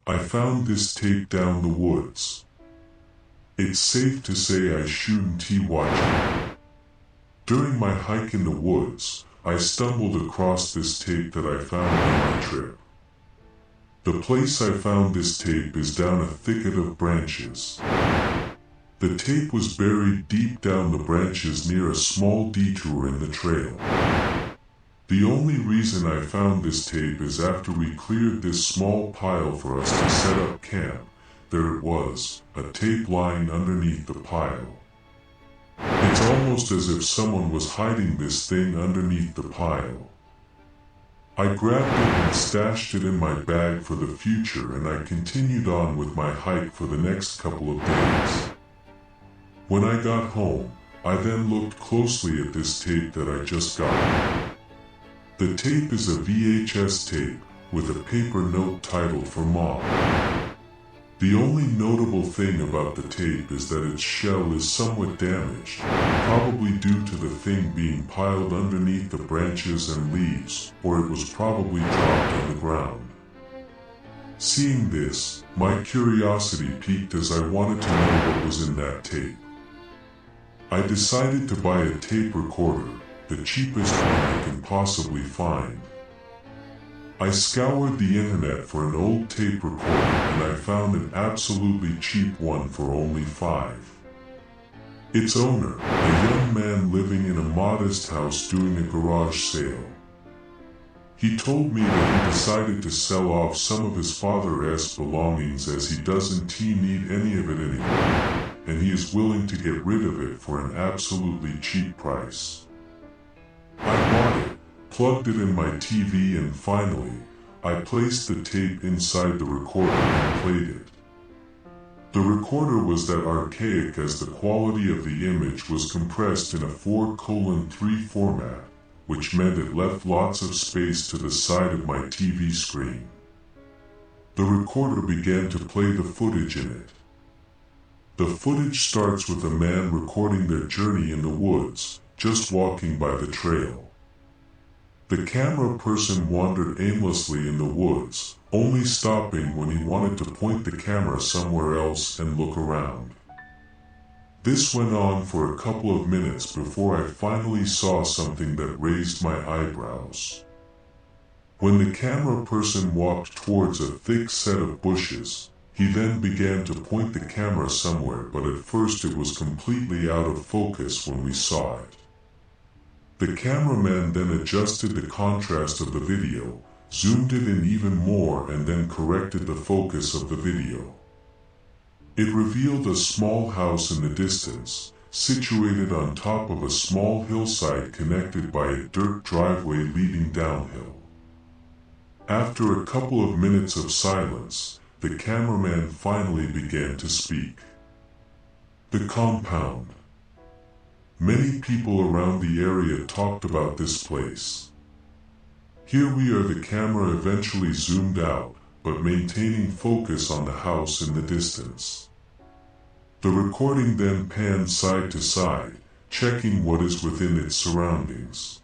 I found this tape down the woods. It's safe to say I shouldn't watch it. During my hike in the woods, I stumbled across this tape that I found on my trip. The place I found this tape is down a thicket of branches. The tape was buried deep down the branches near a small detour in the trail. The only reason I found this tape is after we cleared this small pile for us to set up camp, there it was, a tape lying underneath the pile. It's almost as if someone was hiding this thing underneath the pile. I grabbed it and stashed it in my bag for the future, and I continued on with my hike for the next couple of days. When I got home, I then looked closely at this tape that I just got. The tape is a VHS tape with a paper note titled "For Mom." The only notable thing about the tape is that its shell is somewhat damaged, probably due to the thing being piled underneath the branches and leaves, or it was probably dropped on the ground. Seeing this, my curiosity piqued as I wanted to know what was in that tape. I decided to buy a tape recorder, the cheapest one I can possibly find. I scoured the internet for an old tape recorder, and I found an absolutely cheap one for only $5. Its owner, a young man living in a modest house doing a garage sale. He told me that he decided to sell off some of his father's belongings as he doesn't need any of it anymore, and he is willing to get rid of it for an absolutely cheap price. I bought it, plugged it in my TV, and finally, I placed the tape inside the recorder and played it. The recorder was that archaic as the quality of the image was compressed in a 4:3 format, which meant it left lots of space to the side of my TV screen. The recorder began to play the footage in it. The footage starts with a man recording their journey in the woods, just walking by the trail. The camera person wandered aimlessly in the woods, only stopping when he wanted to point the camera somewhere else and look around. This went on for a couple of minutes before I finally saw something that raised my eyebrows. When the camera person walked towards a thick set of bushes, he then began to point the camera somewhere, but at first it was completely out of focus when we saw it. The cameraman then adjusted the contrast of the video, zoomed it in even more, and then corrected the focus of the video. It revealed a small house in the distance, situated on top of a small hillside connected by a dirt driveway leading downhill. After a couple of minutes of silence, the cameraman finally began to speak. The compound. Many people around the area talked about this place. Here we are. The camera eventually zoomed out, but maintaining focus on the house in the distance. The recording then panned side to side, checking what is within its surroundings.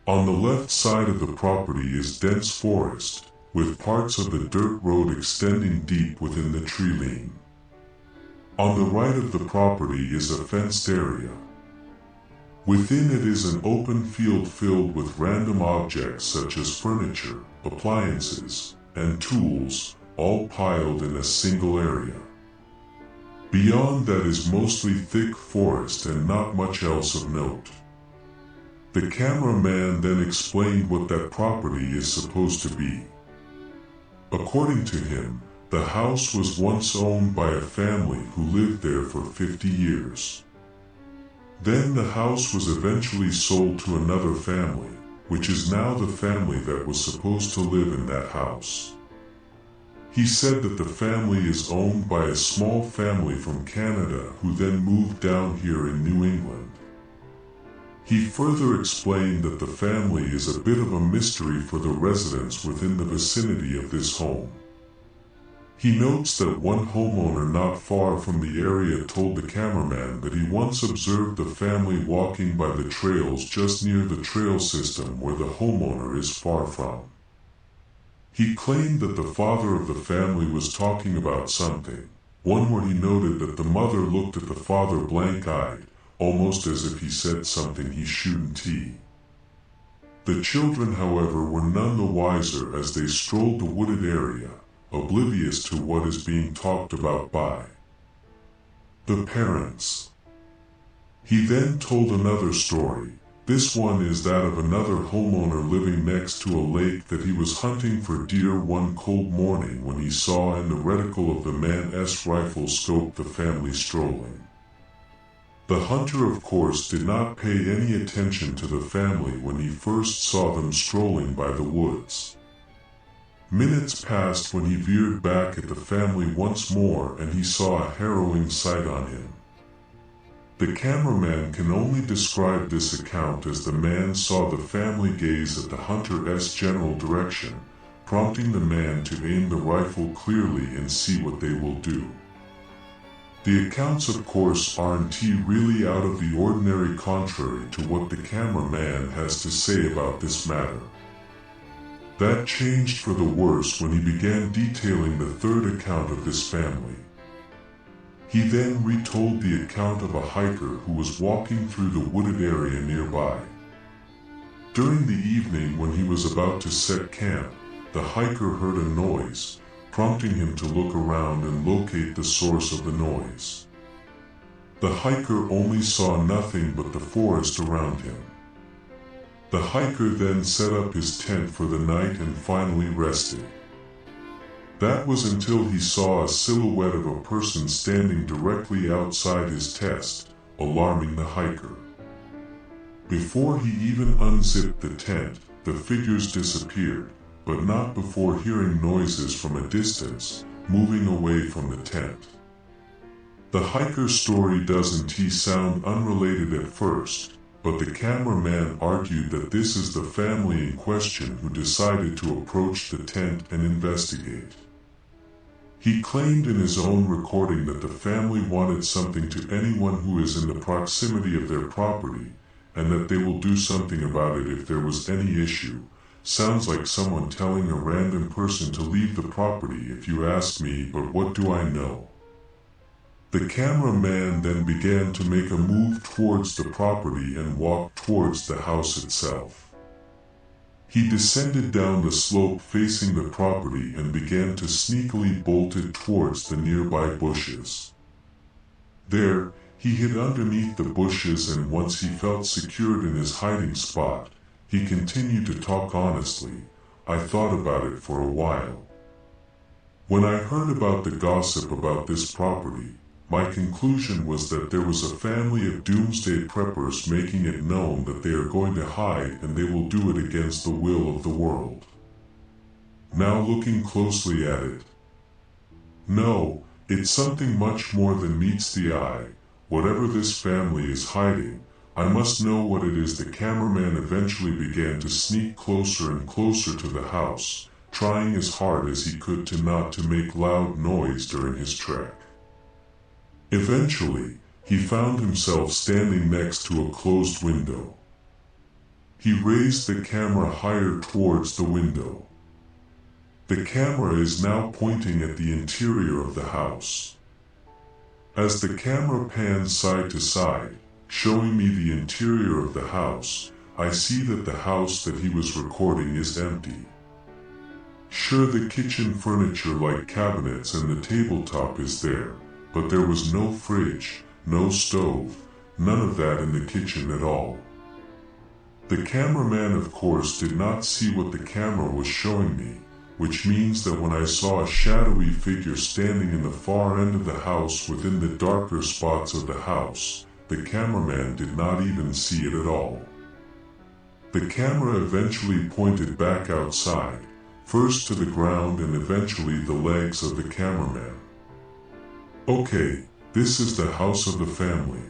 On the left side of the property is dense forest, with parts of the dirt road extending deep within the tree line. On the right of the property is a fenced area. Within it is an open field filled with random objects such as furniture, appliances, and tools, all piled in a single area. Beyond that is mostly thick forest and not much else of note. The cameraman then explained what that property is supposed to be. According to him, the house was once owned by a family who lived there for 50 years. Then the house was eventually sold to another family, which is now the family that was supposed to live in that house. He said that the family is owned by a small family from Canada who then moved down here in New England. He further explained that the family is a bit of a mystery for the residents within the vicinity of this home. He notes that one homeowner not far from the area told the cameraman that he once observed the family walking by the trails just near the trail system where the homeowner is far from. He claimed that the father of the family was talking about something, one where he noted that the mother looked at the father blank-eyed, almost as if he said something he shouldn't. The children, however, were none the wiser as they strolled the wooded area, oblivious to what is being talked about by the parents. He then told another story. This one is that of another homeowner living next to a lake that he was hunting for deer one cold morning when he saw in the reticle of the man's rifle scope the family strolling. The hunter, of course, did not pay any attention to the family when he first saw them strolling by the woods. Minutes passed when he veered back at the family once more and he saw a harrowing sight on him. The cameraman can only describe this account as the man saw the family gaze at the hunter's general direction, prompting the man to aim the rifle clearly and see what they will do. The accounts, of course, aren't really out of the ordinary, contrary to what the cameraman has to say about this matter. That changed for the worse when he began detailing the third account of this family. He then retold the account of a hiker who was walking through the wooded area nearby. During the evening when he was about to set camp, the hiker heard a noise, prompting him to look around and locate the source of the noise. The hiker only saw nothing but the forest around him. The hiker then set up his tent for the night and finally rested. That was until he saw a silhouette of a person standing directly outside his tent, alarming the hiker. Before he even unzipped the tent, the figures disappeared, but not before hearing noises from a distance, moving away from the tent. The hiker's story doesn't sound unrelated at first, but the cameraman argued that this is the family in question who decided to approach the tent and investigate. He claimed in his own recording that the family wanted something to anyone who is in the proximity of their property, and that they will do something about it if there was any issue. Sounds like someone telling a random person to leave the property if you ask me, but what do I know? The cameraman then began to make a move towards the property and walked towards the house itself. He descended down the slope facing the property and began to sneakily bolted towards the nearby bushes. There, he hid underneath the bushes, and once he felt secured in his hiding spot, he continued to talk honestly. I thought about it for a while. When I heard about the gossip about this property, my conclusion was that there was a family of doomsday preppers making it known that they are going to hide and they will do it against the will of the world. Now looking closely at it, no, it's something much more than meets the eye. Whatever this family is hiding, I must know what it is. The cameraman eventually began to sneak closer and closer to the house, trying as hard as he could to not to make loud noise during his trek. Eventually, he found himself standing next to a closed window. He raised the camera higher towards the window. The camera is now pointing at the interior of the house. As the camera pans side to side, showing me the interior of the house, I see that the house that he was recording is empty. Sure, the kitchen furniture like cabinets and the tabletop is there, but there was no fridge, no stove, none of that in the kitchen at all. The cameraman, of course, did not see what the camera was showing me, which means that when I saw a shadowy figure standing in the far end of the house within the darker spots of the house, the cameraman did not even see it at all. The camera eventually pointed back outside, first to the ground and eventually the legs of the cameraman. Okay, this is the house of the family.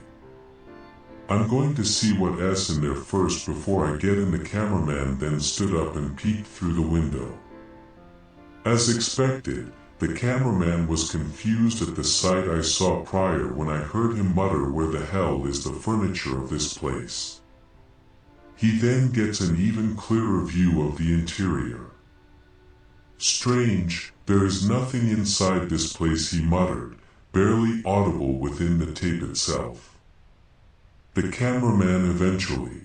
I'm going to see what's in there first before I get in. The cameraman then stood up and peeked through the window. As expected, the cameraman was confused at the sight I saw prior when I heard him mutter, "Where the hell is the furniture of this place?" He then gets an even clearer view of the interior. Strange, there is nothing inside this place, he muttered, barely audible within the tape itself. The cameraman eventually,